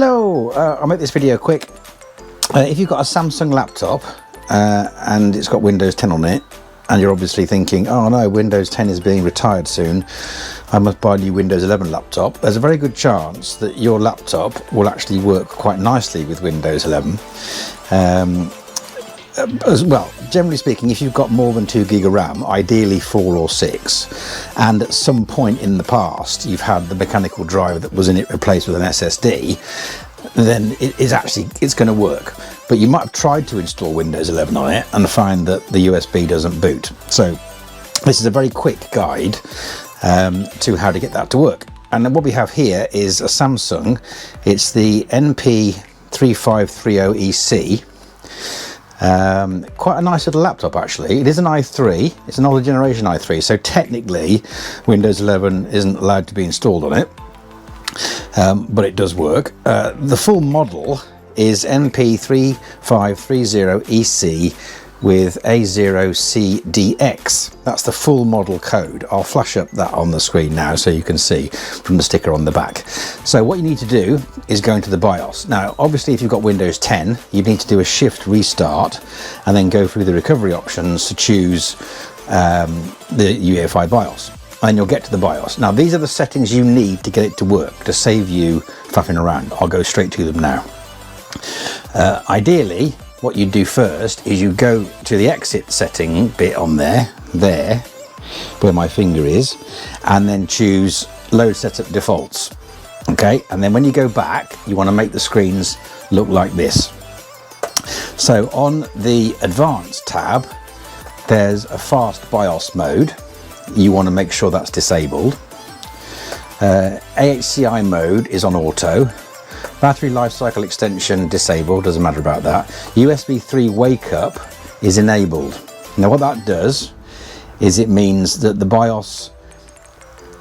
Hello, I'll make this video quick. If you've got a Samsung laptop and it's got Windows 10 on it, and you're obviously thinking, oh no, Windows 10 is being retired soon, I must buy a new Windows 11 laptop, there's a very good chance that your laptop will actually work quite nicely with Windows 11. As well, generally speaking, if you've got more than 2 gig of RAM, ideally 4 or 6, and at some point in the past you've had the mechanical drive that was in it replaced with an SSD, then it's going to work. But you might have tried to install Windows 11 on it and find that the USB doesn't boot. So this is a very quick guide to how to get that to work. And then what we have here is a Samsung. It's the NP3530EC. Quite a nice little laptop actually. It is an i3, it's an older generation i3, so technically Windows 11 isn't allowed to be installed on it, but it does work. The full model is NP3530EC with A0CDX. That's the full model code. I'll flash up that on the screen now so you can see from the sticker on the back. So what you need to do is go into the BIOS. Now obviously if you've got Windows 10 you need to do a shift restart and then go through the recovery options to choose the UEFI BIOS, and you'll get to the BIOS. Now these are the settings you need to get it to work, to save you faffing around. I'll go straight to them now. Ideally what you do first is you go to the exit setting bit on there where my finger is, and then choose load setup defaults. Okay, and then when you go back you want to make the screens look like this. So on the advanced tab there's a fast BIOS mode. You want to make sure that's disabled. AHCI mode is on auto. Battery life cycle extension disabled, doesn't matter about that. USB 3 wake up is enabled. Now what that does is it means that the BIOS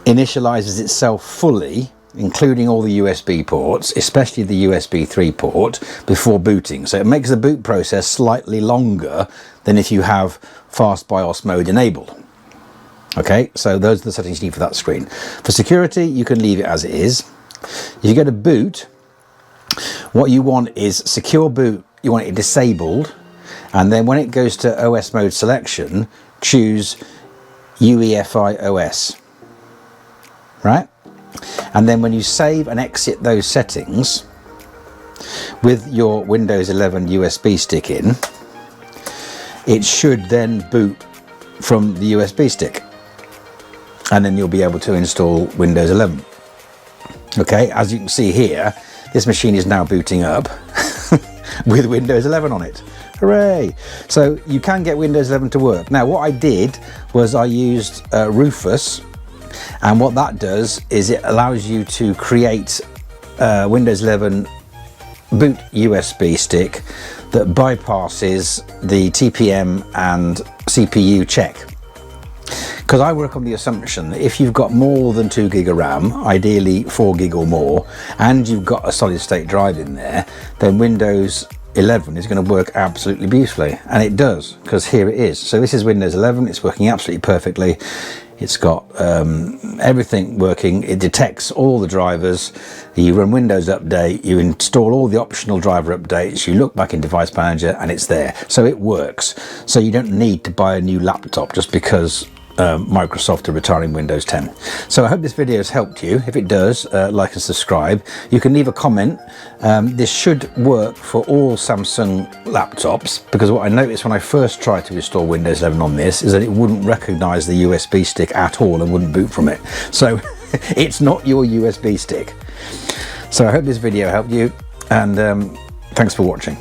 initializes itself fully, including all the USB ports, especially the USB 3 port, before booting. So it makes the boot process slightly longer than if you have fast BIOS mode enabled. Okay, so those are the settings you need for that screen. For security, you can leave it as it is. If you go to boot, what you want is secure boot. You want it disabled, and then when it goes to OS mode selection, choose UEFI OS, right? And then when you save and exit those settings with your Windows 11 USB stick in, it should then boot from the USB stick, and then you'll be able to install Windows 11. Okay, as you can see here, this machine is now booting up with Windows 11 on it. Hooray! So you can get Windows 11 to work. Now what I did was I used Rufus, and what that does is it allows you to create Windows 11 boot USB stick that bypasses the TPM and CPU check. Because I work on the assumption that if you've got more than 2 gig of RAM, ideally 4 gig or more, and you've got a solid state drive in there, then Windows 11 is going to work absolutely beautifully. And it does, because here it is. So this is Windows 11, it's working absolutely perfectly. It's got everything working. It detects all the drivers. You run Windows Update, you install all the optional driver updates, you look back in Device Manager and it's there. So it works. So you don't need to buy a new laptop just because Microsoft are retiring Windows 10. So I hope this video has helped you. If it does, like and subscribe. You can leave a comment. This should work for all Samsung laptops, because what I noticed when I first tried to install Windows 11 on this is that it wouldn't recognize the USB stick at all and wouldn't boot from it. So it's not your USB stick. So I hope this video helped you, and thanks for watching.